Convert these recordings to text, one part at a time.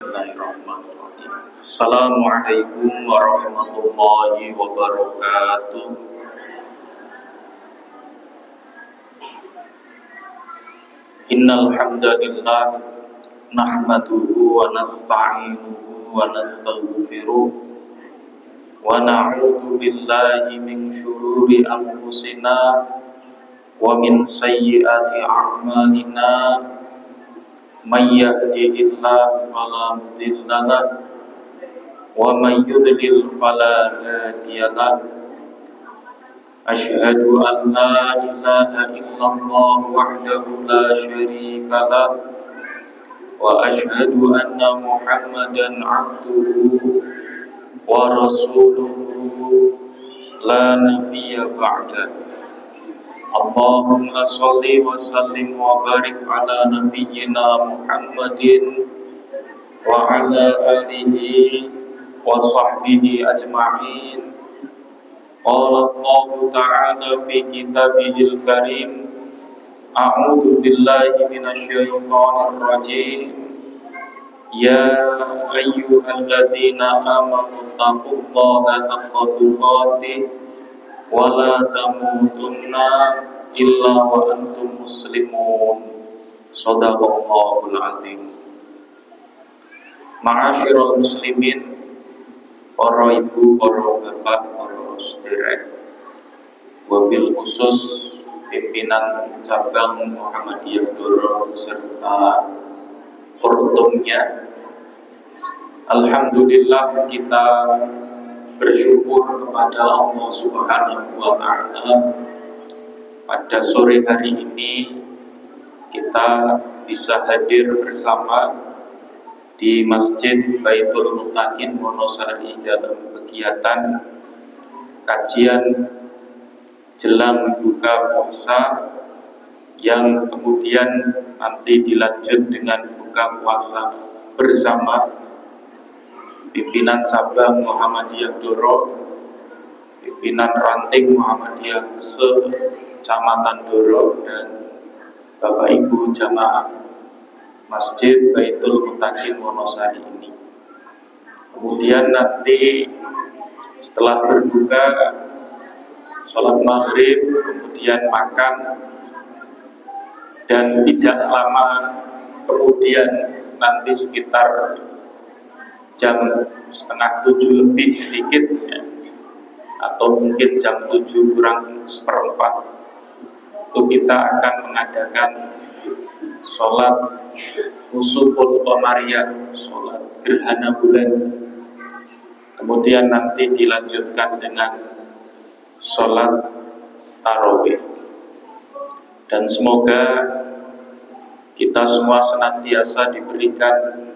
Bismillahirrahmanirrahim. Assalamualaikum warahmatullahi wabarakatuh. Innal hamdalillah nahmaduhu wa nasta'inuhu wa nastaghfiruh wa na'udzu billahi min syururi anfusina wa min sayyiati a'malina. Man yahdihillahu fala mudilla lahu wa man yudlil fala hadiya lahu. Asyhadu an la ilaha illallah wahdahu la syarika lahu wa asyhadu anna Muhammadan abduhu wa rasuluhu la nabiyya ba'dahu. Allahumma sholli wa sallim wa barik ala nabiyyina Muhammadin wa ala alihi wa sahbihi ajma'in. Qala Allah ta'ala fi kitabihil karim, a'udzu billahi minasy syaithanir rajim. Ya ayyuhalladzina amanu taqullaha haqqa tuqatih wa la tamutunna illa wa antum muslimun. Shadaqallahul azim. Ma'asyiral muslimin, para ibu, para bapak, para saudara, wabil khusus pimpinan cabang Muhammadiyah Doro serta portumnya. Alhamdulillah, kita bersyukur kepada Allah Subhanahu wa Ta'ala. Pada sore hari ini kita bisa hadir bersama di Masjid Baitul Muttaqin Wonosari dalam kegiatan kajian jelang buka puasa yang kemudian nanti dilanjut dengan buka puasa bersama pimpinan cabang Muhammadiyah Doro, pimpinan ranting Muhammadiyah se-Kecamatan Doro, dan Bapak Ibu jamaah Masjid Baitul Muttaqin Wonosari ini. Kemudian nanti setelah berbuka, sholat maghrib, kemudian makan, dan tidak lama kemudian nanti sekitar jam 6:30 lebih sedikit ya, atau mungkin jam 7 kurang seperempat, itu kita akan mengadakan sholat khusuful qamariyah, sholat gerhana bulan. Kemudian nanti dilanjutkan dengan sholat tarawih. Dan semoga kita semua senantiasa diberikan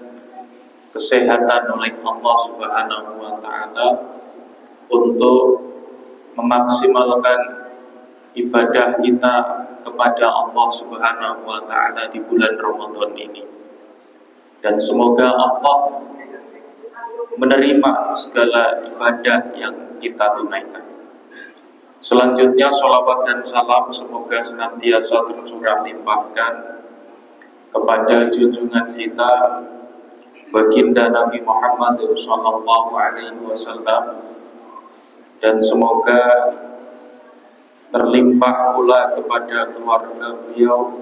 kesehatan oleh Allah Subhanahu wa Ta'ala untuk memaksimalkan ibadah kita kepada Allah Subhanahu wa Ta'ala di bulan Ramadan ini. Dan semoga Allah menerima segala ibadah yang kita tunaikan. Selanjutnya, sholawat dan salam semoga senantiasa tercurah limpahkan kepada junjungan kita baginda Nabi Muhammad sallallahu alaihi wasallam, dan semoga terlimpah pula kepada keluarga beliau,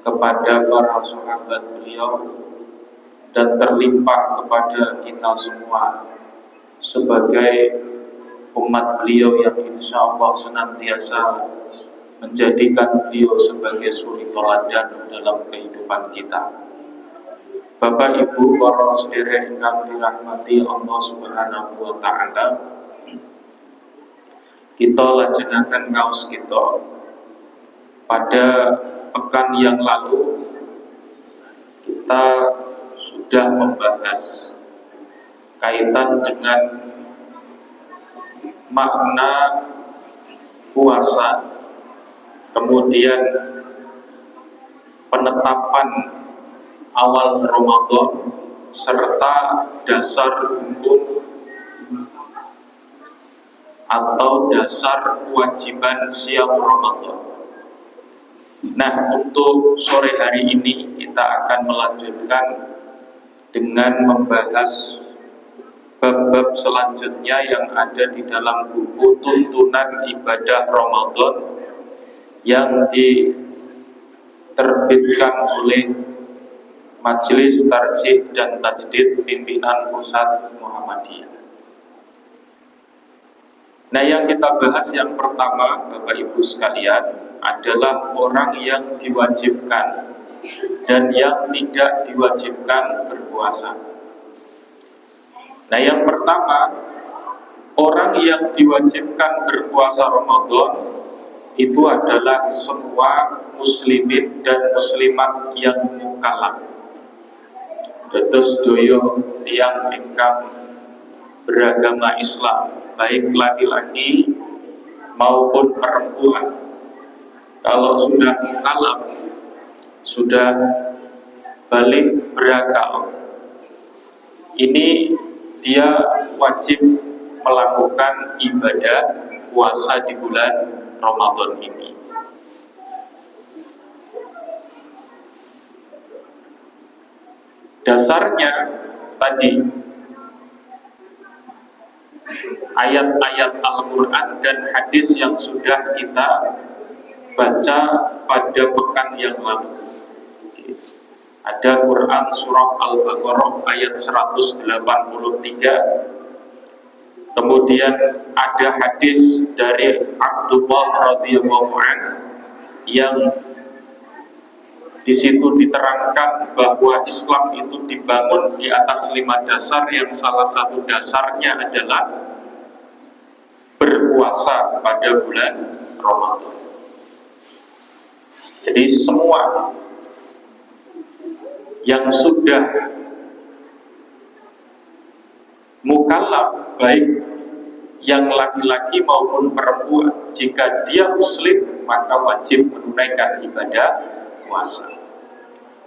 kepada para sahabat beliau, dan terlimpah kepada kita semua sebagai umat beliau yang insya Allah senantiasa menjadikan beliau sebagai suri teladan dalam kehidupan kita. Bapak Ibu, para saudara yang dirahmati Allah Subhanahu wa Ta'ala, kita lajengaken kaos kita pada pekan yang lalu. Kita sudah membahas kaitan dengan makna puasa, kemudian penetapan awal Ramadan, serta dasar hukum atau dasar kewajiban siam Ramadan. Nah, untuk sore hari ini kita akan melanjutkan dengan membahas bab-bab selanjutnya yang ada di dalam buku Tuntunan Ibadah Ramadan yang diterbitkan oleh Majelis Tarjih dan Tajdid Pimpinan Pusat Muhammadiyah. Nah, yang kita bahas yang pertama, Bapak Ibu sekalian, adalah orang yang diwajibkan dan yang tidak diwajibkan berpuasa. Nah, yang pertama, orang yang diwajibkan berpuasa Ramadan itu adalah semua muslimin dan muslimat yang mukallaf. Dados doyo yang ingkang beragama Islam, baik laki-laki maupun perempuan. Kalau sudah mukallaf, sudah balik berakal, ini dia wajib melakukan ibadah puasa di bulan Ramadan ini. Dasarnya tadi ayat-ayat Al-Quran dan hadis yang sudah kita baca pada pekan yang lalu. Ada Quran surah Al-Baqarah ayat 183. Kemudian ada hadis dari Abdullah radhiyallahu anhu yang di situ diterangkan bahwa Islam itu dibangun di atas 5 dasar, yang salah satu dasarnya adalah berpuasa pada bulan Ramadan. Jadi semua yang sudah mukallaf, baik yang laki-laki maupun perempuan, jika dia muslim maka wajib menunaikan ibadah puasa.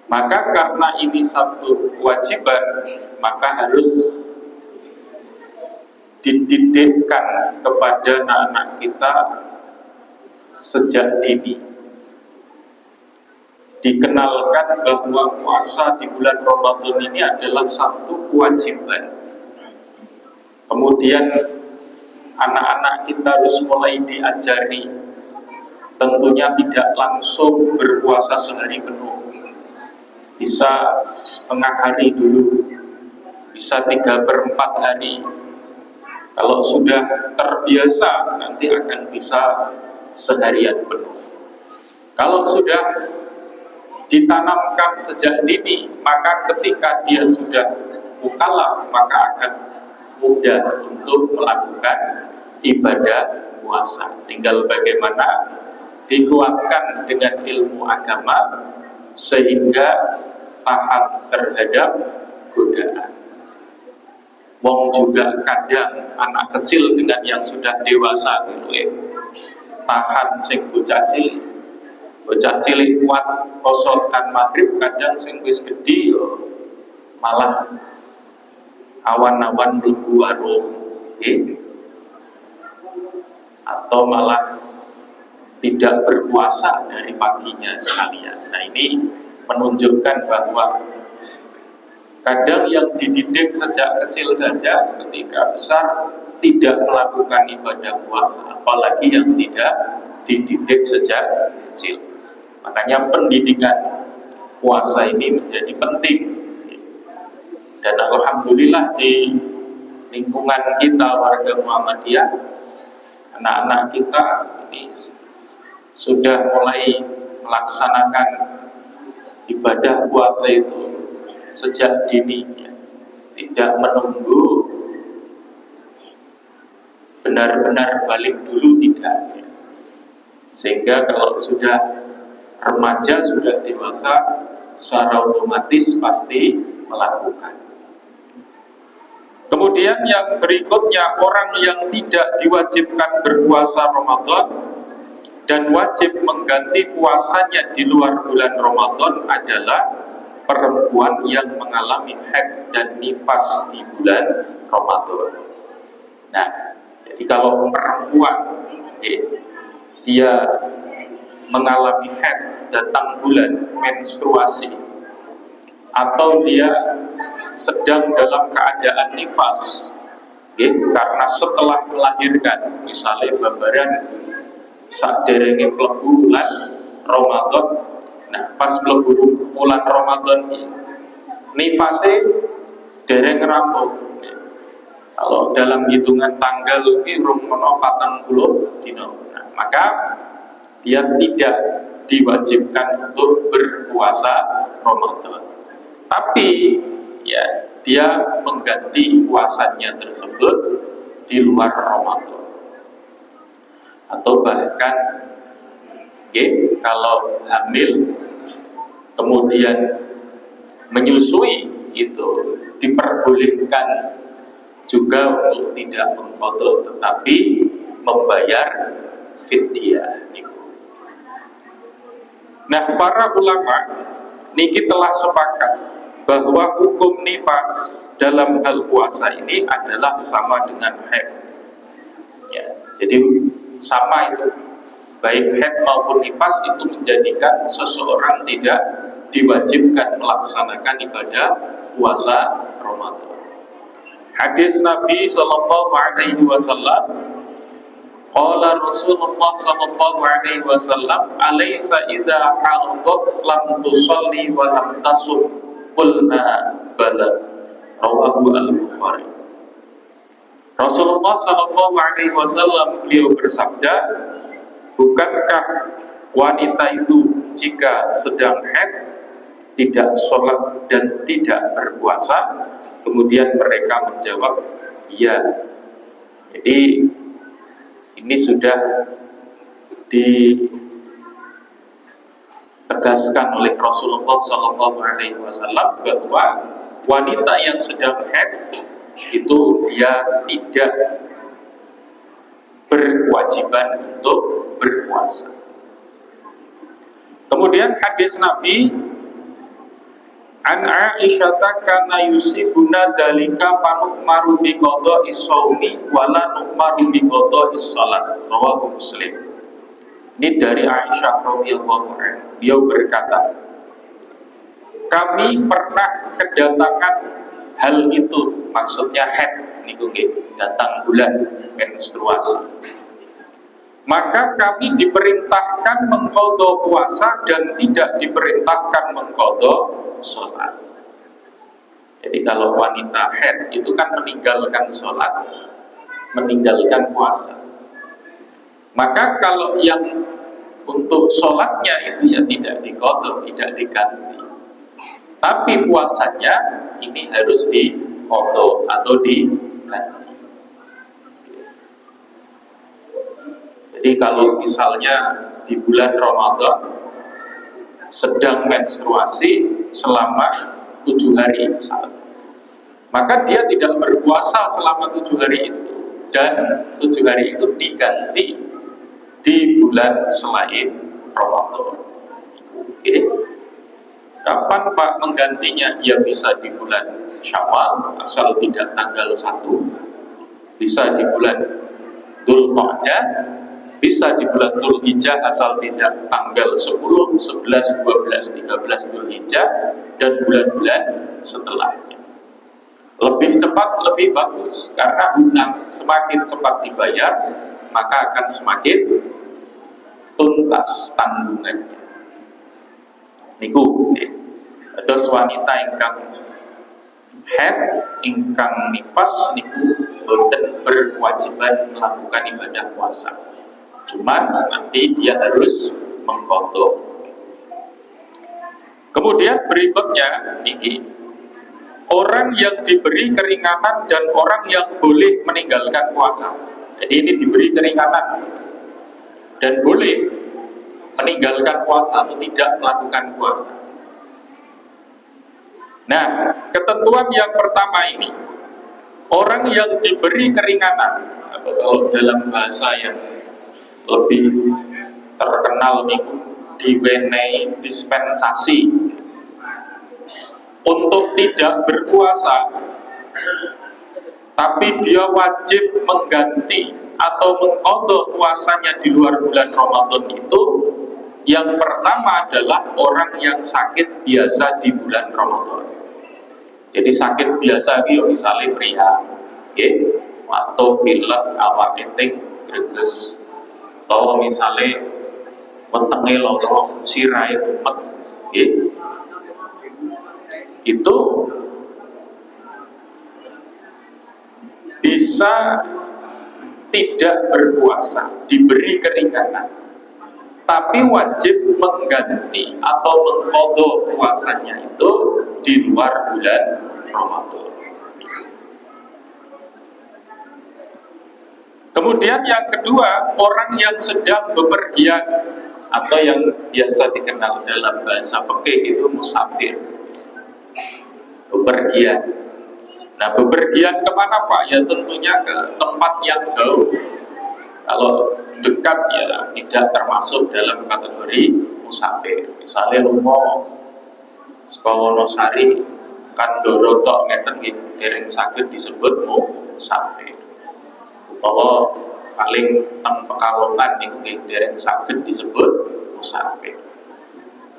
Maka karena ini satu kewajiban, maka harus dididikkan kepada anak-anak kita sejak dini. Dikenalkan bahwa puasa di bulan Ramadan ini adalah satu kewajiban. Kemudian anak-anak kita harus mulai diajari, tentunya tidak langsung berpuasa sehari penuh, bisa setengah hari dulu, bisa 3/4 hari. Kalau sudah terbiasa nanti akan bisa seharian penuh. Kalau sudah ditanamkan sejak dini, maka ketika dia sudah mukallaf maka akan mudah untuk melakukan ibadah puasa. Tinggal bagaimana dikuatkan dengan ilmu agama sehingga tahan terhadap godaan. Wong juga kadang anak kecil dengan yang sudah dewasa tahan sing bocah cilik. Bocah cilik kuat posokan maghrib, kadang sing wis gedhi malah awan-awan mlebu warung, atau malah tidak berpuasa dari paginya sekalian. Nah, ini menunjukkan bahwa kadang yang dididik sejak kecil saja ketika besar tidak melakukan ibadah puasa, apalagi yang tidak dididik sejak kecil. Makanya pendidikan puasa ini menjadi penting. Dan alhamdulillah di lingkungan kita warga Muhammadiyah, anak-anak kita ini sudah mulai melaksanakan ibadah puasa itu sejak dini, tidak menunggu benar-benar balik dulu, tidak. Sehingga kalau sudah remaja, sudah dewasa, secara otomatis pasti melakukan. Kemudian yang berikutnya, orang yang tidak diwajibkan berpuasa Ramadan dan wajib mengganti puasanya di luar bulan Ramadan adalah perempuan yang mengalami haid dan nifas di bulan Ramadan. Nah, jadi kalau perempuan dia mengalami haid, datang bulan menstruasi, atau dia sedang dalam keadaan nifas, karena setelah melahirkan, misalnya babaran saat derenge mlebu bulan Ramadan. Nah, pas mlebu bulan Ramadan nifase dereng rampung. Kalau dalam hitungan tanggal iki rung menawa 40 dina. Nah, maka dia tidak diwajibkan untuk berpuasa Ramadan. Tapi ya dia mengganti puasanya tersebut di luar Ramadan. Atau bahkan kalau hamil kemudian menyusui itu diperbolehkan juga untuk tidak mengqadha tetapi membayar fidyah. Nah, para ulama niki telah sepakat bahwa hukum nifas dalam hal puasa ini adalah sama dengan haid. Ya, jadi sama itu, baik haid maupun nifas itu menjadikan seseorang tidak diwajibkan melaksanakan ibadah puasa Ramadan. Hadis Nabi sallallahu alaihi wasallam, qala Rasulullah sallallahu alaihi wasallam, alaysa idza hadat lam tusalli wa lam tasum, qulna bala, rawahu al-Bukhari. Rasulullah sallallahu alaihi wasallam beliau bersabda, bukankah wanita itu jika sedang haid tidak sholat dan tidak berpuasa? Kemudian mereka menjawab, iya. Jadi ini sudah ditegaskan oleh Rasulullah SAW bahwa wanita yang sedang haid itu dia tidak berkewajiban untuk berpuasa. Kemudian hadis Nabi, an Aisyah kana yusibuna dalika fanukmaru bi qada'is shaumi wala nukmaru bi qada'is shalat, rawahu Muslim. Ini dari Aisyah radhiyallahu anha. Beliau berkata, kami pernah kedatangan hal itu, maksudnya haid niku nggih, datang bulan menstruasi. Maka kami diperintahkan mengqadha puasa dan tidak diperintahkan mengqadha sholat. Jadi kalau wanita haid itu kan meninggalkan sholat, meninggalkan puasa. Maka kalau yang untuk sholatnya itu ya tidak diqadha, tidak diganti. Tapi puasanya ini harus diqadha atau diganti. Jadi kalau misalnya di bulan Ramadan sedang menstruasi selama 7 hari misalnya, maka dia tidak berpuasa selama 7 hari itu, dan 7 hari itu diganti di bulan selain Ramadan. Oke. Kapan Pak menggantinya? Ya bisa di bulan Syawal asal tidak tanggal 1, bisa di bulan Dzulqa'dah, bisa di bulan Dzulhijjah asal tidak tanggal 10, 11, 12, 13 Dzulhijjah, dan bulan-bulan setelahnya. Lebih cepat lebih bagus, karena hutang semakin cepat dibayar maka akan semakin tuntas tanggungannya. Niku terus wanita ingkang haid, ingkang nifas niku boten berkewajiban melakukan ibadah puasa. Cuman nanti dia harus mengqadha. Kemudian berikutnya niki, orang yang diberi keringanan dan orang yang boleh meninggalkan puasa. Jadi ini diberi keringanan dan boleh meninggalkan puasa atau tidak melakukan puasa. Nah, ketentuan yang pertama ini, orang yang diberi keringanan, atau kalau dalam bahasa yang lebih terkenal nih, diwenehi dispensasi untuk tidak berpuasa, tapi dia wajib mengganti atau mengqadha puasanya di luar bulan Ramadan itu, yang pertama adalah orang yang sakit biasa di bulan Ramadan. Jadi sakit biasa iki yo misale pria, nggih, atau pilek, awak enting, greges, atau misale wetenge lara, sirahe mumet, nggih. Itu bisa tidak berpuasa, diberi keringanan, tapi wajib mengganti atau mengqadha puasanya itu di luar bulan Ramadan. Kemudian yang kedua, orang yang sedang bepergian atau yang biasa dikenal dalam bahasa fikih itu musafir, bepergian. Nah, bepergian kemana Pak? Ya tentunya ke tempat yang jauh. Kalau dekat ya tidak termasuk dalam kategori musafir. Misalnya lunga saka Wonosari Kandoro tok ngeten nggih dereng saged disebut musafir. Utawa paling teng Pekalongan niku nggih dereng saged disebut musafir.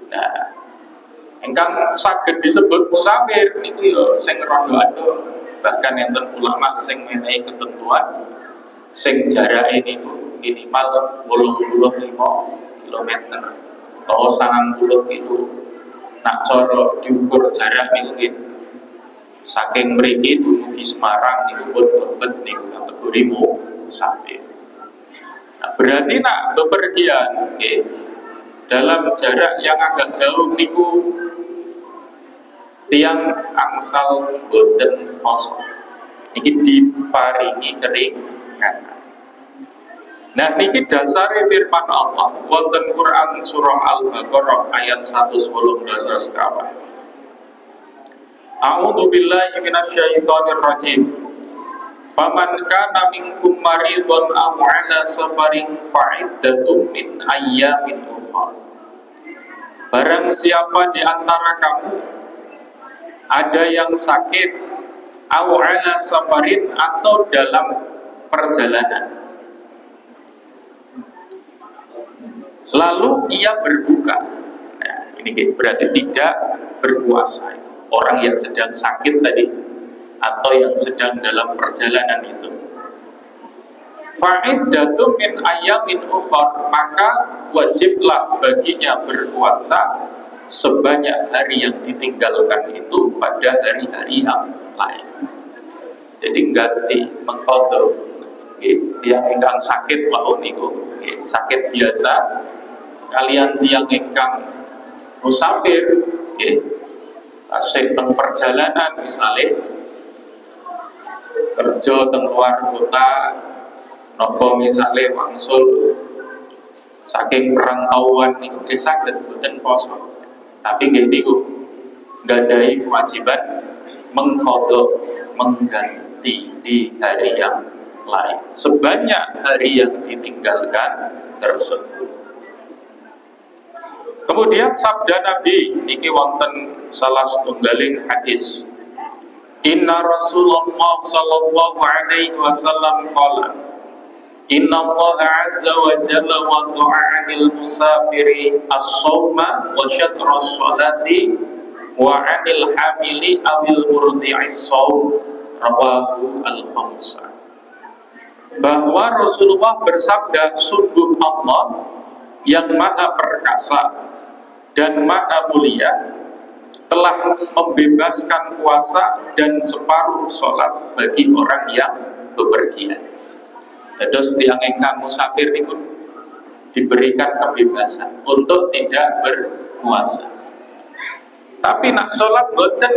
Nah, ingkang saged disebut musafir niku ya sing rada adoh, bahkan enten ulama sing menehi ketentuan sing jarake niku minimal 85 km atau 90 km. Nak cara diukur jarak niku nggih saking mriki dumugi Semarang niku pun mlebet niku kategori musafir. Nah, berarti nak bepergian nggih dalam jarak yang agak jauh niku tiang angsal boten poso niki diparingi keringanan. Nah niki dasare firman Allah wonten Quran surah Al-Baqarah ayat 110 sekawan. A'udzu billahi minasyaitonir rajim. Faman kana minkum maridun aw 'ala safarin fa'iddatun min ayyamin ukhra. Barang siapa di antara kamu ada yang sakit aw 'ala safarin atau dalam perjalanan, lalu ia berbuka. Nah, ini berarti tidak berpuasa. Orang yang sedang sakit tadi atau yang sedang dalam perjalanan itu. Fa'iddatun min ayyamin ukhra, maka wajiblah baginya berpuasa sebanyak hari yang ditinggalkan itu pada hari-hari yang lain. Jadi ganti mengqadha. Tiang ingkang sakit wau niku sakit biasa kalian tiang ingkang musafir asik teng perjalanan misalnya kerja teng luar kota nopo misalnya wangsul saking perantauan niku saged boten poso, tapi nggih niku nggadhahi kewajiban mengqadha, mengganti di hari yang lain sebanyak hari yang ditinggalkan tersebut. Kemudian sabda Nabi niki wonten salah setunggaling hadis. Inna Rasulullah sallallahu alaihi wasallam qala Inna Allah azza wa jalla wa ta'anil musafiri as-sawma wa syatra as-salati wa 'anil hamili awil murdi'is sawm, rawahu al-khamsah. Bahwa Rasulullah bersabda, sungguh Allah yang maha perkasa dan maha mulia telah membebaskan puasa dan separuh sholat bagi orang yang bepergian. Terus tiang ingkang musafir itu diberikan kebebasan untuk tidak berpuasa. Tapi nak sholat boten.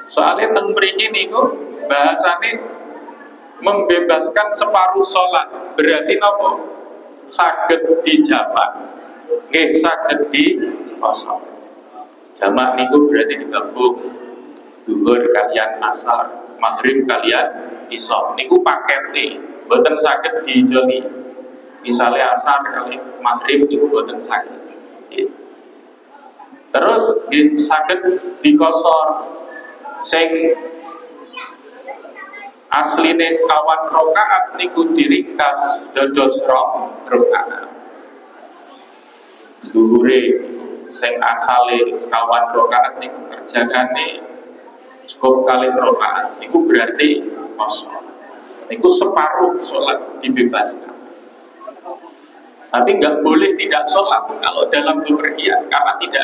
Soalnya teng mriki niku bahasane membebaskan separuh sholat. Berarti napa? Saged dijamak, nggih saged dikosong. Jamak niku berarti digabung zuhur kalian asar, maghrib kalian isya. Niku pakete, boten saged dijoli. Misalnya asar kali maghrib niku boten saged. Terus saged dikosor sing asline sekawan rakaat niku diringkas dados rong rakaat. Dhuwure sing asale sekawan rakaat niku kerjakane cukup kali rakaat, itu berarti kosong. Itu separuh sholat dibebaskan. Tapi nggak boleh tidak sholat kalau dalam bepergian, karena tidak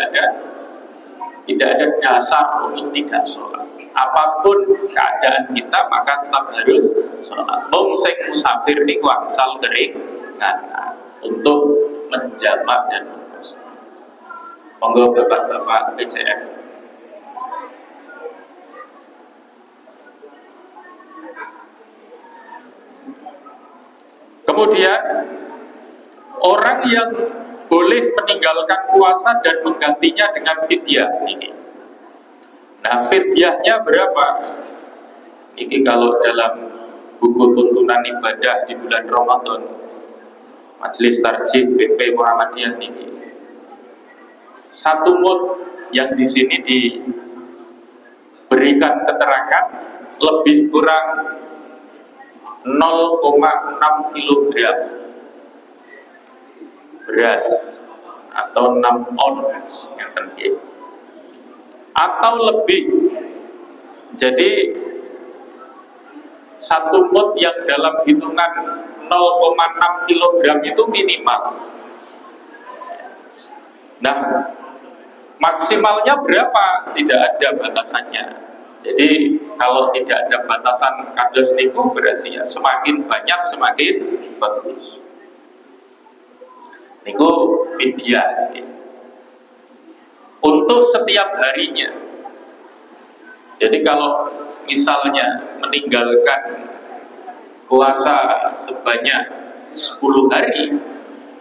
ada dasar untuk tidak sholat. Apapun keadaan kita maka tetap harus sholat. Wong sing musafir niku angsal kering untuk menjamak dan berkosong. Monggo bapak-bapak PCM. Kemudian orang yang boleh meninggalkan puasa dan menggantinya dengan fidyah ini. Nah, fidyahnya berapa? Ini kalau dalam buku tuntunan ibadah di bulan Ramadan, Majelis Tarjih BP Muhammadiyah ini, satu mud yang di sini diberikan keterangan lebih kurang 0,6 kilogram beras atau 6 ons atau lebih. Jadi satu mud yang dalam hitungan 0,6 kilogram itu minimal. Nah, maksimalnya berapa? Tidak ada batasannya. Jadi kalau tidak ada batasan kados niku berarti ya semakin banyak semakin bagus. Niku fidyah. Untuk setiap harinya. Jadi kalau misalnya meninggalkan puasa sebanyak 10 hari,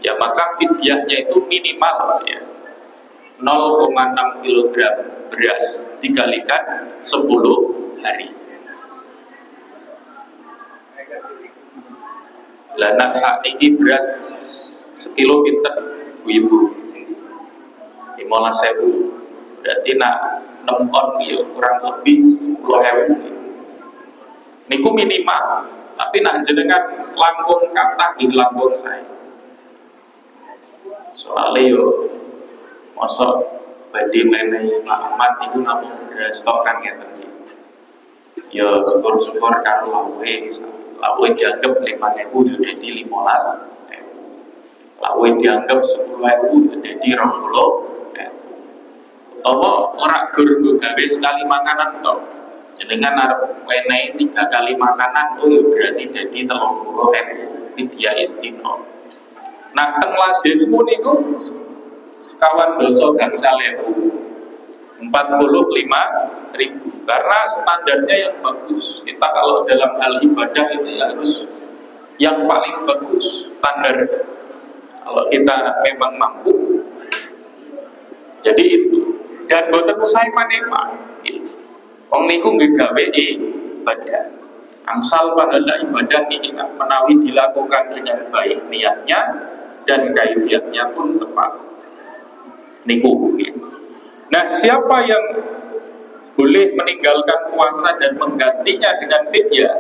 ya maka fidyahnya itu minimal ya 0,6 kg beras dikalikan 10 hari. Lah nak saat ini beras sekilo pinten ibu 15.000, berarti nak 6 on ya kurang lebih 10.000. Niku minimal, tapi nak jenengan langkung kata di langkung saya. Soalnya yo masa badhe menehi Muhammad itu namung stok kan ngeten iki. Ya syukur-syukur karo lawe dianggap 5.000 yo dadi 15.000. Lawe dianggap 10.000 yo dadi 20.000. Utawa ora gur gawe sekali makanan tok. Jenengan arep menehi 3 kali makanan yo berarti dadi 30.000 fidyah istinot. Nah, teng lazismu niku sekawan doso gangsal 45.000 karena standarnya yang bagus. Kita kalau dalam hal ibadah itu ya harus yang paling bagus standar. Kalau kita memang mampu, jadi itu. Dan boten usai manema. Wong niku nggih gawe ibadah. Angsal pahala ibadah ini menawi dilakukan dengan baik niatnya dan kaifiatnya pun tepat. Niku. Nah, siapa yang boleh meninggalkan puasa dan menggantinya dengan fidyah?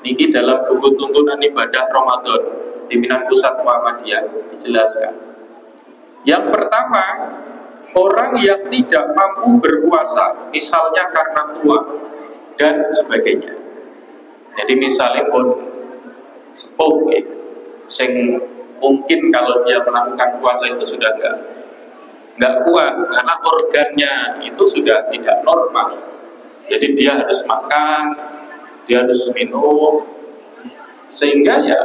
Niki dalam buku tuntunan ibadah Ramadan pimpinan pusat Muhammadiyah dijelaskan. Yang pertama, orang yang tidak mampu berpuasa, misalnya karena tua dan sebagainya. Jadi misalnya pun sepuh, sing mungkin kalau dia melakukan puasa itu sudah nggak kuat karena organnya itu sudah tidak normal. Jadi dia harus makan, dia harus minum, sehingga ya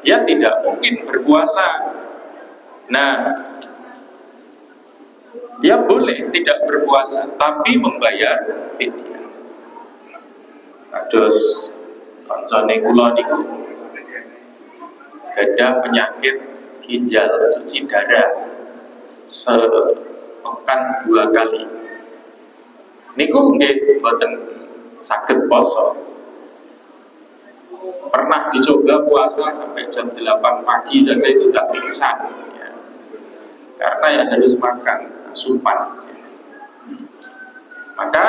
dia tidak mungkin berpuasa. Nah, dia boleh tidak berpuasa tapi membayar fidyah. Terus kancane kula niku gadah penyakit ginjal cuci darah sepekan 2 kali. Niku nggih boten saged poso. Pernah dicoba puasa sampai jam 8 pagi saja itu tidak pingsan ya. Karena ya harus makan asupan. Maka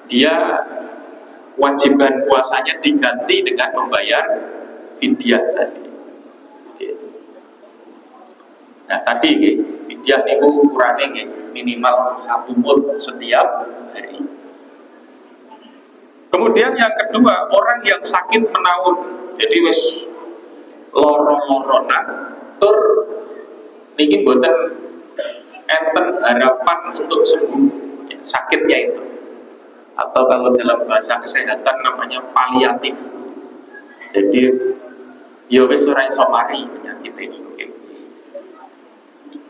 dia wajibkan puasanya diganti dengan membayar fidyah tadi. Nah tadi fidyah niku ukurannya minimal 1 mud setiap hari. Kemudian yang kedua, orang yang sakit menaun, jadi wis loro-loronan tur niki mboten enten harapan untuk sembuh ya, sakitnya itu, atau kalau dalam bahasa kesehatan namanya paliatif. Jadi ya wis ora iso mari penyakit ini, okay.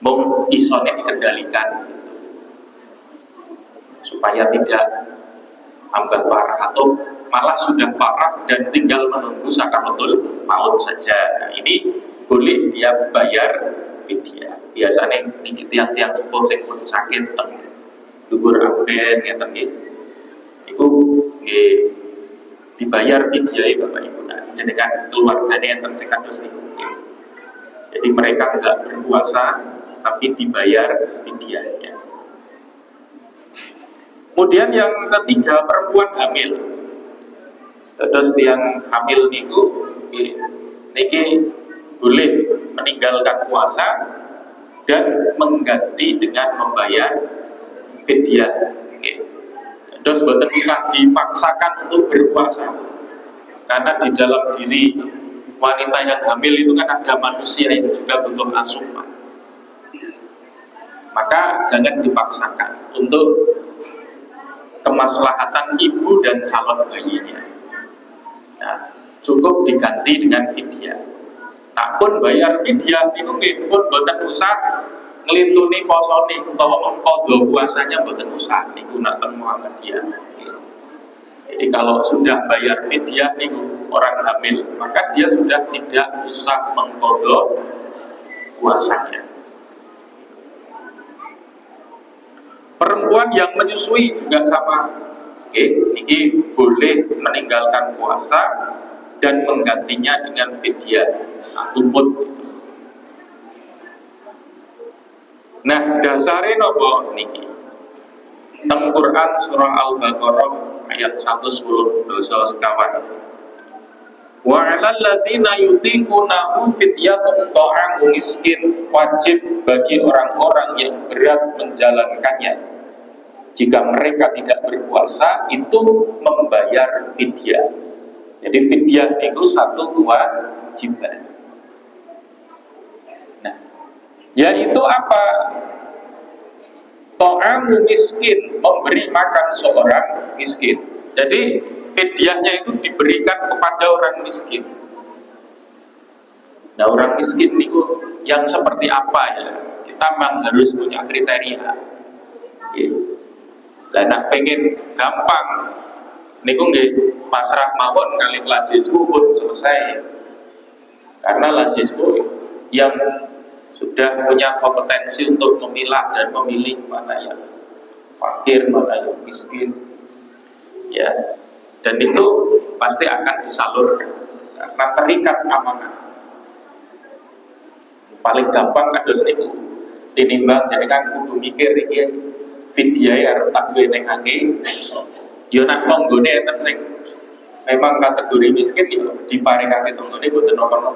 Mung isone dikendalikan gitu, supaya tidak tambah parah atau malah sudah parah dan tinggal menunggu sakaratul maut saja. Nah, ini boleh dia bayar fidyah. Biasanya ini tiang-tiang sepuh sing pun sakit teng dhuwur amben ngeten nggih. Iku nggih dibayar fidyah Bapak Ibu. Nah, jenengan keluargane enten sing kados niku. Jadi mereka enggak berpuasa tapi dibayar fidyahnya. Kemudian yang ketiga, perempuan hamil. Terus yang hamil niku niki boleh meninggalkan puasa dan mengganti dengan membayar fidyah. Terus boten usah dipaksakan untuk berpuasa. Karena di dalam diri wanita yang hamil itu kan ada manusia yang juga butuh asupan. Maka jangan dipaksakan untuk kemaslahatan ibu dan calon bayinya. Nah, cukup diganti dengan fidyah. Nah, pun bayar fidyah itu pun boten usah nglintuni posone utawa mengqadha puasanya, boten usah niku nak teng Muhammadiyah. Jadi kalau sudah bayar fidyah niku orang hamil, maka dia sudah tidak usah mengqadha puasanya. Perempuan yang menyusui juga sama. Ini boleh meninggalkan puasa dan menggantinya dengan fidyah 1 mud. Nah, dasare napa niki? Teng Quran surah Al-Baqarah ayat 110 dosa sekawan. Wa 'alal ladzina yutiqunahu fidyatun ta'amu miskin, wajib bagi orang-orang yang berat menjalankannya. Jika mereka tidak berpuasa itu membayar fidyah. Jadi fidyah itu satu kewajiban. Nah, yaitu apa? Ta'amu miskin, memberi makan seorang miskin. Jadi fidyahnya itu diberikan kepada orang miskin. Nah, orang miskin itu yang seperti apa ya? Kita memang harus punya kriteria. Dan nak pengen gampang niku nggih pasrah mawon kali lasisku pun selesai. Karena lasisku yang sudah punya kompetensi untuk memilah dan memilih mana yang fakir, mana yang miskin. Ya. Dan itu pasti akan disalurkan karena terikat amanah. Paling gampang kados niku tinimbang jenengan kudu mikir iki fidyah arep tak wenehake. Yo nak monggone enten sing memang kategori miskin yo diparingake tongone boten napa-napa.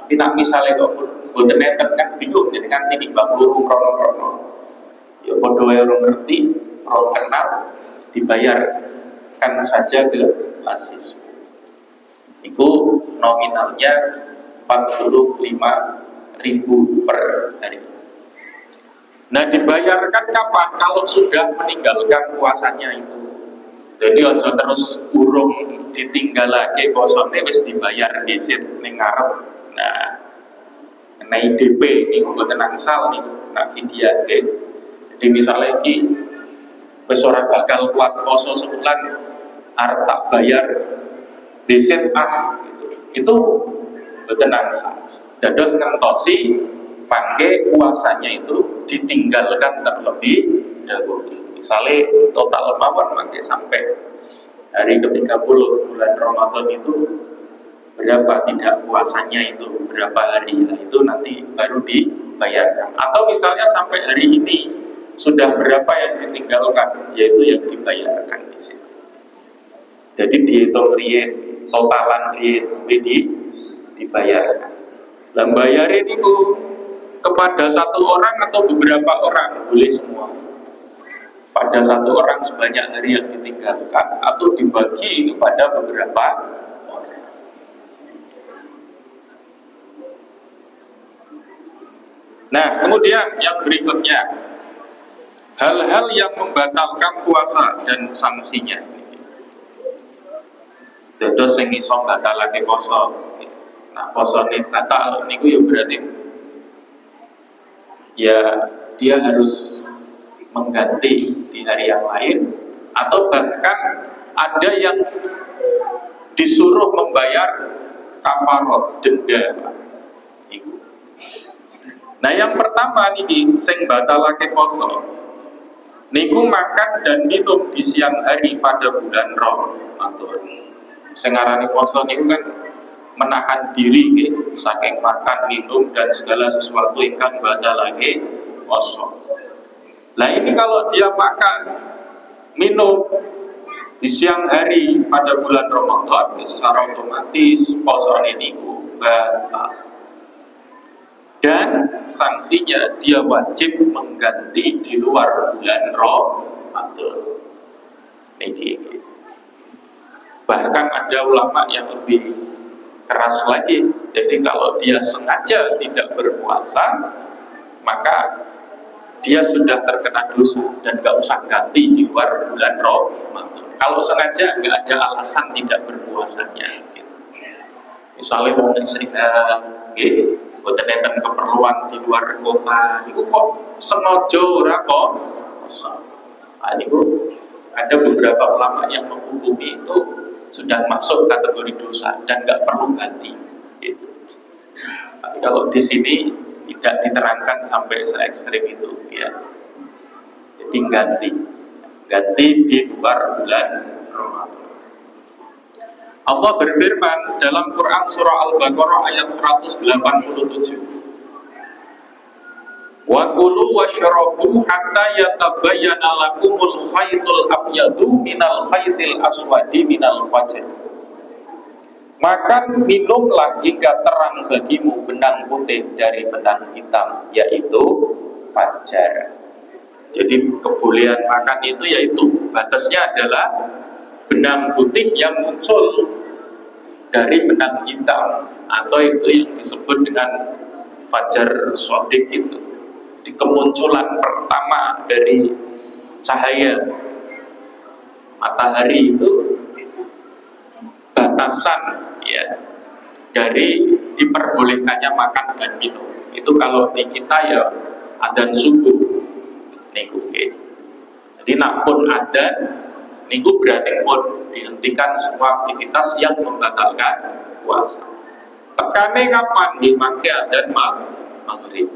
Tapi nak misale kok boten enten kan bingung jenengan tinimbang loro krono-krono. Yo padha wae ora ngerti, ora kenal, dibayarkan saja ke lasis. Iku nominalnya 45.000 per hari. Nah, dibayarkan kapan? Kalau sudah meninggalkan puasanya itu. Jadi ojo terus urung ditinggalake posone wis dibayar dhisik ning ngarep. Nah, kena IDP niku mboten angsal niku nak fidyah nggih. Jadi misalnya iki wis ora bakal kuat poso sebulan arep tak bayar dhisik gitu. Itu mboten angsal. Dados ngentosi pakai puasanya itu ditinggalkan terlebih dahulu. Misalnya total mawon pakai sampai hari ke-30 bulan Ramadan itu berapa tidak puasanya itu berapa hari, nah itu nanti baru dibayarkan. Atau misalnya sampai hari ini sudah berapa yang ditinggalkan, yaitu yang dibayarkan di sini. Jadi dihitung riyen totalan riyen dibayarkan. Lah bayar ini kepada satu orang atau beberapa orang, boleh semua. Pada kepada satu orang sebanyak hari yang ditinggalkan, atau dibagi kepada beberapa orang. Nah, kemudian yang berikutnya, hal-hal yang membatalkan puasa dan sanksinya. Dados sing iso batalake poso. Nah, posone batal niku ya berarti ya dia harus mengganti di hari yang lain, atau bahkan ada yang disuruh membayar kafarat, denda. Nah, yang pertama niki sing batalake poso niku makan dan minum di siang hari pada bulan Ramadan. Sing ngarani poso niku kan menahan diri nggih saking makan, minum dan segala sesuatu ingkang batalake poso. Lah ini kalau dia makan, minum di siang hari pada bulan Ramadan, secara otomatis posone niku batal. Dan sanksinya dia wajib mengganti di luar bulan Ramadan. Niki. Bahkan ada ulama yang lebih keras lagi. Jadi kalau dia sengaja tidak berpuasa, maka dia sudah terkena dosa dan gak usah ganti di luar bulan Ramadan. Kalau sengaja nggak ada alasan tidak berpuasanya. Gitu. Misalnya mau boten enten keperluan di luar kota, itu kok sengaja ora kok. Nah, niku ada beberapa ulama yang menghukumi itu sudah masuk kategori dosa dan nggak perlu ganti. Gitu. Tapi kalau di sini tidak diterangkan sampai se-ekstrim itu, ya. Jadi ganti di luar bulan Ramadan. Allah berfirman dalam Quran surah Al-Baqarah ayat 187. Wa kulu washrabu hatta yatabayyana lakumul khaytul abyadu minal khaytil aswadi minal fajr. Makan minumlah hingga terang bagimu benang putih dari benang hitam, yaitu fajar. Jadi kebolehan makan itu yaitu batasnya adalah benang putih yang muncul dari benang hitam, atau itu yang disebut dengan fajar sodik itu. Di kemunculan pertama dari cahaya matahari itu batasan ya dari diperbolehkannya makan dan minum. Itu kalau di kita ya adzan subuh niku. Jadi nak pun adzan niku berarti pun dihentikan semua aktivitas yang membatalkan puasa. Tekane kapan dimangke adzan maghrib.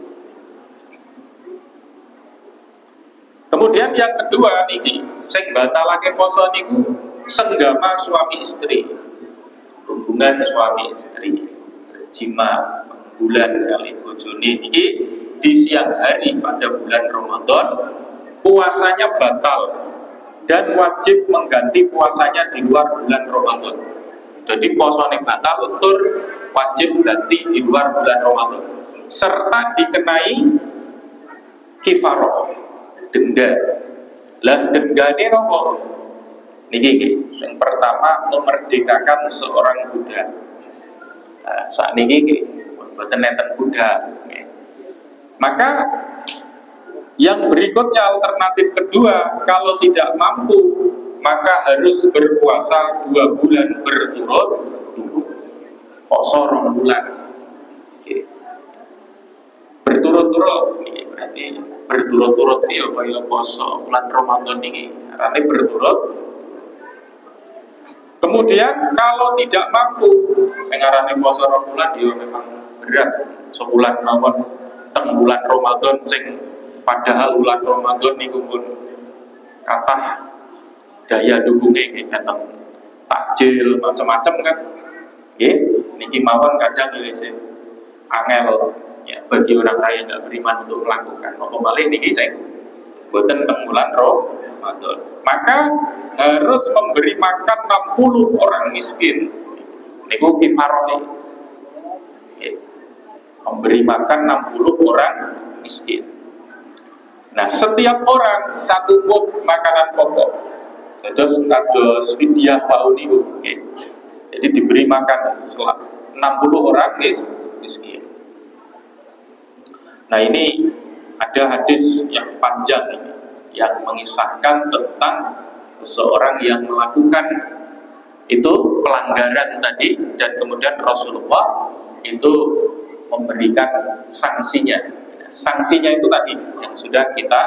Kemudian yang kedua niki sing batalake poso niku senggama suami istri. Hubungan suami istri, berjima bulan kali bojone niki di siang hari pada bulan Ramadan, puasanya batal dan wajib mengganti puasanya di luar bulan Ramadan. Jadi puasanya batal, tur wajib ganti di luar bulan Ramadan, serta dikenai kifaroh, denda. Lah dendane nopo? Niki yang pertama memerdekakan seorang budak. Nah, saat niki mboten enten budak. Maka yang berikutnya alternatif kedua, kalau tidak mampu maka harus berpuasa 2 bulan berturut-turut. Poso 2 bulan. Berturut-turut ini berarti berturut-turut ya kaya poso bulan Ramadan ini. Arane berturut. Kemudian kalau tidak mampu, sing arane poso 2 bulan ya memang berat. Sebulan mawon teng bulan Ramadan sing padahal bulan Ramadan niku pun kathah daya dukungnya nggih datang takjil macam-macam kan. Nggih, niki mawon kadang ya sing angel ya bagi orang kaya tidak beriman untuk melakukan. Apa malih niki sing boten teng bulan Ramadan. Maka harus memberi makan 60 orang miskin. Niku kifaroh. Memberi makan 60 orang miskin. Nah, setiap orang satu mud makanan pokok. Terus kados fidyah wau niku nggih. Jadi diberi makan 60 orang miskin. Nah, ini ada hadis yang panjang ini yang mengisahkan tentang seseorang yang melakukan itu pelanggaran tadi, dan kemudian Rasulullah itu memberikan sanksinya. Sanksinya itu tadi yang sudah kita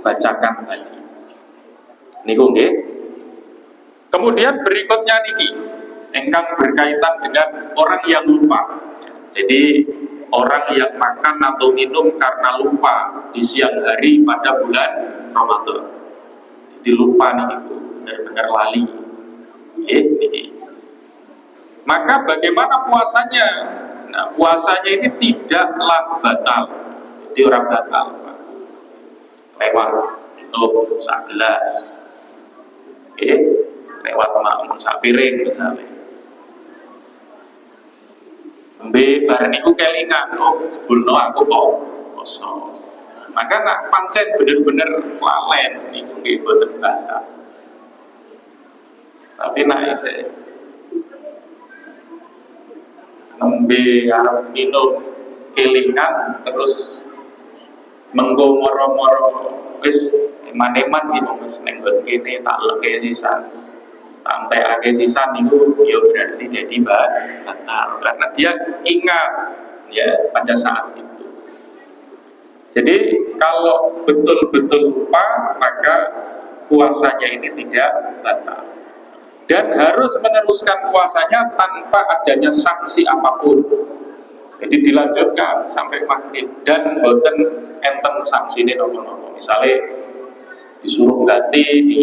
bacakan tadi. Niku nggih. Kemudian berikutnya niki engkang berkaitan dengan orang yang lupa. Jadi orang yang makan atau minum karena lupa di siang hari pada bulan Ramadan. Jadi lupa nih itu, benar-benar lali. Maka bagaimana puasanya? Nah, puasanya ini tidaklah batal. Jadi orang batal, lewat itu sak gelas, lewat makmum sak piring misalnya. Bareng iku kelingan, jebulno aku kok poso. Maka nak pancen bener-bener lalen niku nggih boten batal. Tapi nak isih nembe arep minum kelingan terus menggo moro-moro wis eman-eman iki wis ning kene tak leke sisan. Sampai akhir sisa niku ya berarti jadi batal karena dia ingat ya pada saat itu. Jadi kalau betul-betul lupa maka puasanya ini tidak batal dan harus meneruskan puasanya tanpa adanya sanksi apapun. Jadi dilanjutkan sampai maghrib dan boten enten sanksi ini nopo-nopo. Misalnya disuruh ganti di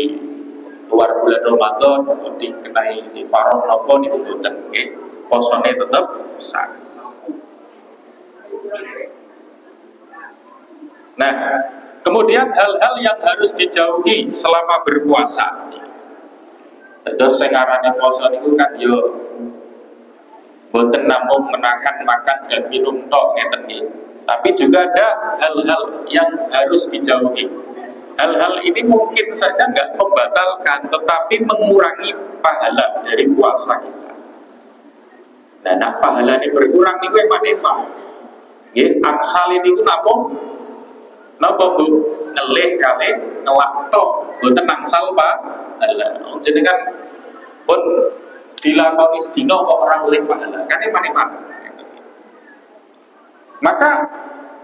luar bulan Ramadan atau dikenai di faroh nopo niku boten nggih, posone tetep sah. Nah, kemudian hal-hal yang harus dijauhi selama berpuasa. Terus sing aranane puasa niku kan yo boten namung menahan makan dan minum tok ngeten nggih. Tapi juga ada hal-hal yang harus dijauhi. Hal-hal ini mungkin saja nggak membatalkan, tetapi mengurangi pahala dari puasa kita. Nah, pahala ini berkurang itu emang ya, angsal ini itu napa bu ngelih kali ngelakto, boten angsal pahala. Jadi kan pun dilakoni sedina kok orang ngelih pahala, kan emang. Maka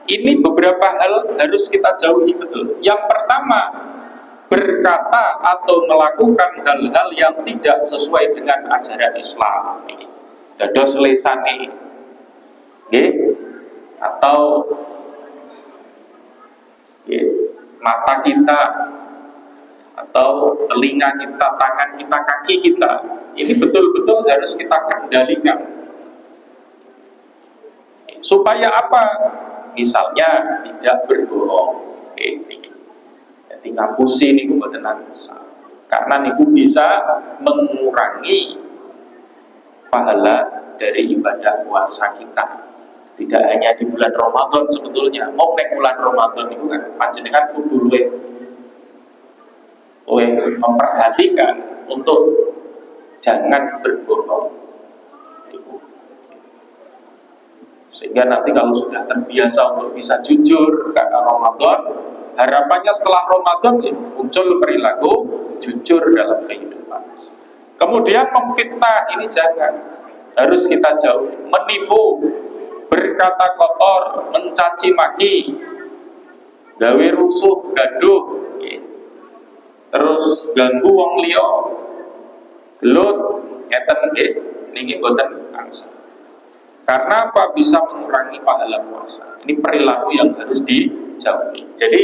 ini beberapa hal harus kita jauhi betul. Yang pertama, berkata atau melakukan hal-hal yang tidak sesuai dengan ajaran Islam. Dados lesane, atau mata kita, atau telinga kita, tangan kita, kaki kita. Ini betul-betul harus kita kendalikan. Supaya apa? Misalnya tidak berbohong. Jadi ngapusi niku mboten bisa. Karena niku bisa mengurangi pahala dari ibadah puasa kita. Tidak hanya di bulan Ramadan sebetulnya. Mau nek bulan Ramadan niku kan panjenengan kudu luwih memperhatikan untuk jangan berbohong. Sehingga nanti kalau sudah terbiasa untuk bisa jujur karena Ramadan, harapannya setelah Ramadan muncul perilaku jujur dalam kehidupan. Kemudian memfitnah ini jangan, harus kita jauhi. Menipu, berkata kotor, mencaci maki, gawe rusuh, gaduh, terus ganggu wong liya, gelut, ngeten nggih, niki boten angsa. Karena apa? Bisa mengurangi pahala puasa. Ini perilaku yang harus dijauhi. Jadi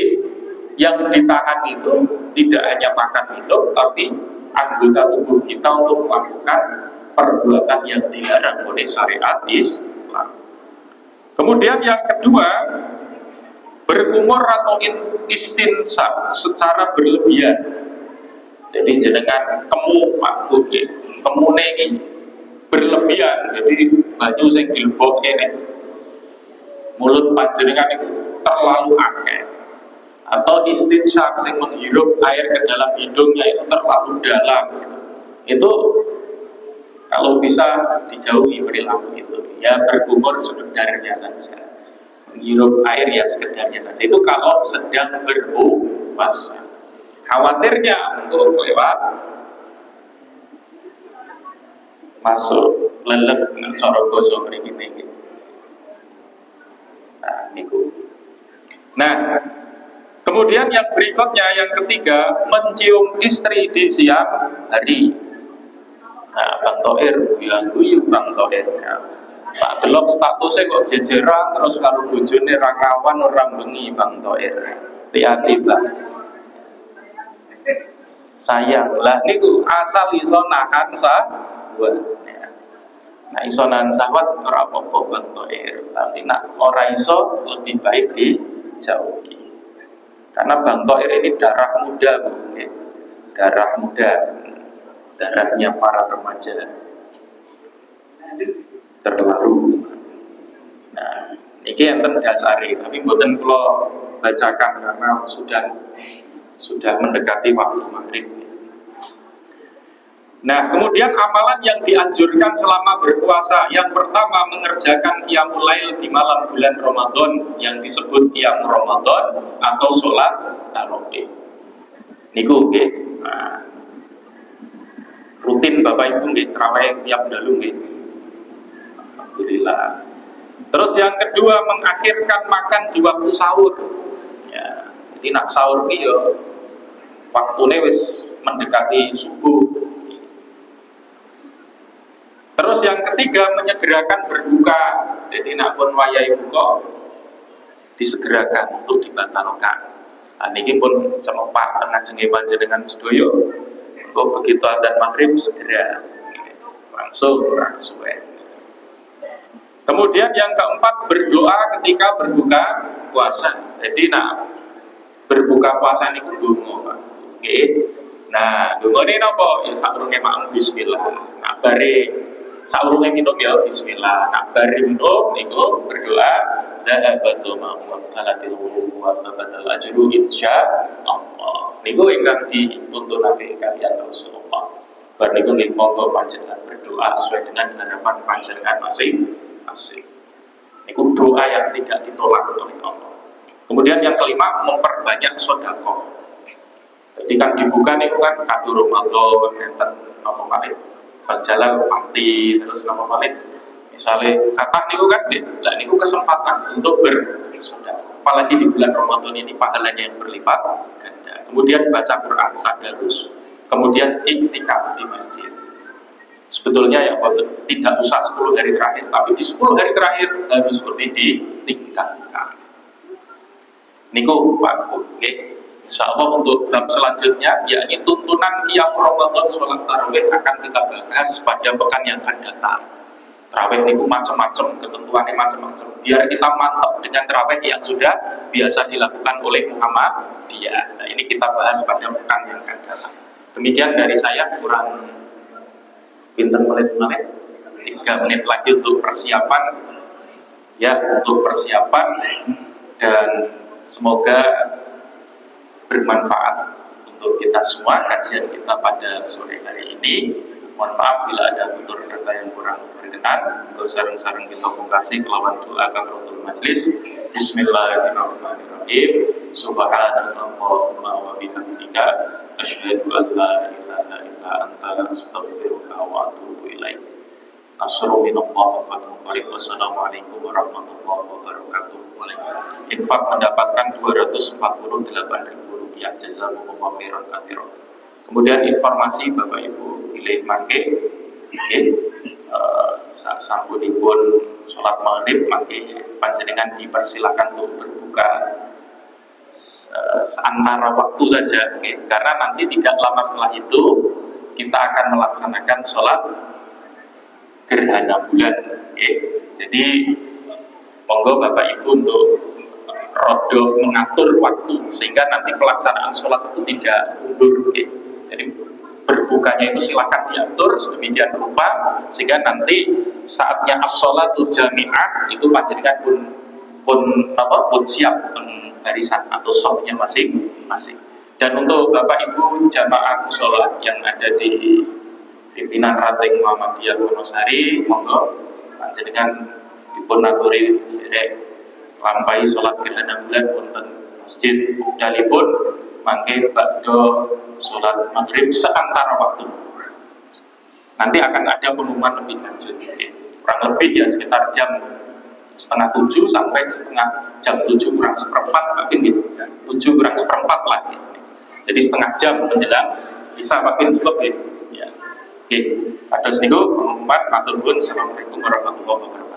yang ditahan itu tidak hanya makan minum, tapi anggota tubuh kita untuk melakukan perbuatan yang dilarang oleh syariat Islam. Kemudian yang kedua, berkumur atau istinsab secara berlebihan. Jadi jenengan kemune ini berlebihan, jadi banyu sing dilebokke nek mulut panjenengan itu terlalu akeh atau istinsyak sing menghirup air ke dalam hidungnya itu terlalu dalam gitu. Itu kalau bisa dijauhi perilaku itu, ya berkumur sekedarnya saja, menghirup air ya sekedarnya saja. Itu kalau sedang berpuasa. Khawatirnya untuk lewat masuk lelek dengan cara basa mriki niki. Nah, niku. Nah, kemudian yang berikutnya, yang ketiga, mencium istri di siang hari. Nah, Bang Toir bilang guyu Bang Toir. Ya. Pak delok statusnya kok jejeran terus karo bojone ra kawan ora bengi Bang Toir. Hati-hati, Bang. Sayang lah niku asal iso nahan sahwat. Ya. Nah, iso nahan sahwat ora apa-apa Bang Toir. Tapi nak ora iso lebih baik dijauhi. Karena Bang Toir ini darah muda, Bu. Darah muda, darahnya para remaja terbaru. Nah, ini yang terdasari, tapi bukan kalau bacakan karena sudah mendekati waktu maghrib. Nah, kemudian amalan yang dianjurkan selama berpuasa, yang pertama mengerjakan qiyamul lail di malam bulan Ramadan yang disebut qiyam Ramadan atau sholat tarawih. Niku nggih. Nah, rutin Bapak Ibu nggih tarawih tiap dalu nggih. Alhamdulillah. Terus yang kedua mengakhirkan makan di waktu sahur. Ya, jadi nak sahur ki yo waktune wis mendekati subuh. Terus yang ketiga menyegerakan berbuka. Jadi nak pun wayahe buka disegerakan untuk dibatalkan. Nah, ini pun cemepat ngajenge panjenengan sedaya. Kok begitu adzan maghrib segera langsung suwe. Kemudian yang keempat berdoa ketika berbuka puasa. Jadi nak berbuka puasa niku donga, Pak. Nggih. Nah, dongane napa? Ya sakurunge mak bismillah. Nah, bare saurunge minum ya bismillah. Nak bare minum niku berdoa dhahabatu ma waqalatil wa thabatal ajru insyaallah. Niku ingkang dituntunake kaliyan Rasulullah. Bar niku nggih monggo panjenengan berdoa sesuai dengan harapan panjenengan masing-masing. Niku doa yang tidak ditolak oleh Allah. Kemudian yang kelima memperbanyak sedekah. Jadi kan dibuka niku kan kado Ramadan enten apa malih berjalan mati terus nama balik misalnya kata niku kan lah niku kesempatan untuk bersedekah, apalagi di bulan Ramadan ini pahalanya yang berlipat ganda. Kemudian baca Quran tadarus, kemudian iktikaf di masjid. Sebetulnya ya tidak usah 10 hari terakhir, tapi di 10 hari terakhir harus lebih ditingkatkan. Niku Pak nggih. Insyaallah untuk bab selanjutnya yakni tuntunan qiyam Ramadan sholat tarawih akan kita bahas pada pekan yang akan datang. Tarawih itu macam-macam, ketentuannya macam-macam. Biar kita mantap dengan tarawih yang sudah biasa dilakukan oleh Muhammadiyah. Nah, ini kita bahas pada pekan yang akan datang. Demikian dari saya, kurang pinten menit-menit 3 menit lagi untuk persiapan. Ya, untuk persiapan dan semoga bermanfaat untuk kita semua kajian kita pada sore hari ini. Mohon maaf bila ada tutur kata yang kurang berkenan. Untuk sareng-sareng kita mengkasih kelawan doa kafaratul majlis. Bismillahirrahmanirrahim. Subhanallahumma wa bihamdika asyhadu an la ilaha illa anta astaghfiruka wa atubu ilaik. Nasrul minallah wa fathul qarib. Wassalamualaikum warahmatullahi wabarakatuh. Infak mendapatkan 248.000 rupiah. Jazakumullah khairan katsiran. Kemudian informasi Bapak Ibu pilih mangke sasampunipun sholat maghrib mangke panjenengan dipersilakan untuk berbuka seantara waktu saja, karena nanti tidak lama setelah itu kita akan melaksanakan sholat gerhana bulan. Jadi monggo Bapak Ibu untuk rodo mengatur waktu sehingga nanti pelaksanaan sholat itu tidak mundur. Jadi berbukanya itu silakan diatur sedemikian rupa sehingga nanti saatnya as-sholatu jami'ah itu panjenengan pun siap barisan atau softnya masing-masing. Dan untuk Bapak Ibu jamaah sholat yang ada di pimpinan Ranting Muhammadiyah Wonosari, monggo panjenengan dipun aturi lampai sholat gerhana bulan wonten masjid dalipun mangke badhe sholat maghrib seantara waktu. Nanti akan ada pengumuman lebih lanjut, kurang lebih ya sekitar jam 6:30 sampai jam 7 kurang seperempat mungkin gitu ya. 7 kurang seperempat lagi. Jadi setengah jam menjelang bisa makin cukup ya. Oke, kados niku pengumuman matur nuwun. Assalamualaikum warahmatullahi wabarakatuh.